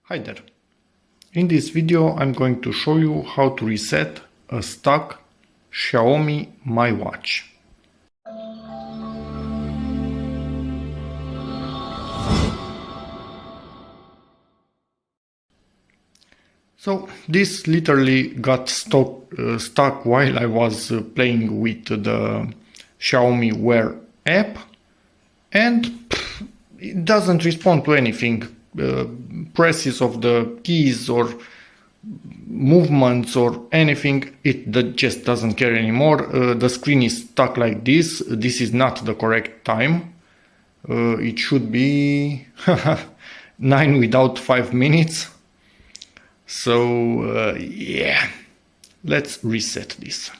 Hi there. In this video I'm going to show you how to reset a stuck Xiaomi Mi Watch. So this literally got stuck while I was playing with the Xiaomi Wear app, and it doesn't respond to anything. Presses of the keys or movements or anything, it just doesn't care anymore. The screen is stuck like this. This is not the correct time. It should be 9 without 5 minutes. So yeah, let's reset this.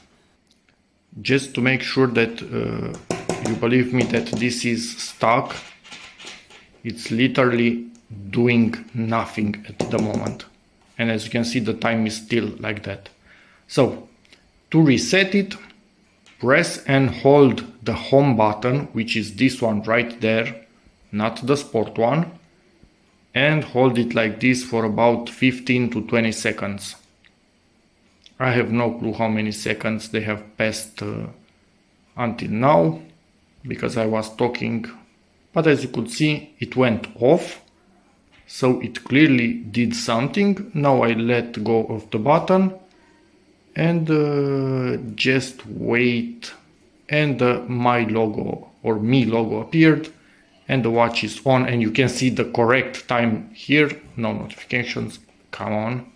Just to make sure that you believe me that this is stuck. It's literally doing nothing at the moment. And as you can see, the time is still like that. So to reset it, press and hold the home button, which is this one right there, not the sport one, and hold it like this for about 15 to 20 seconds. I have no clue how many seconds they have passed until now, because I was talking, but as you could see, it went off. So it clearly did something. Now I let go of the button and just wait, and the My logo or Mi logo appeared and the watch is on, and you can see the correct time here. No notifications, come on,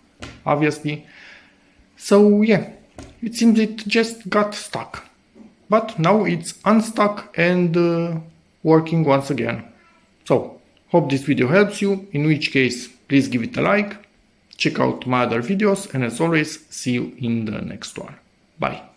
obviously. So yeah, it seems it just got stuck, but now it's unstuck and working once again. So hope this video helps you, in which case please give it a like, check out my other videos, and as always, see you in the next one. Bye.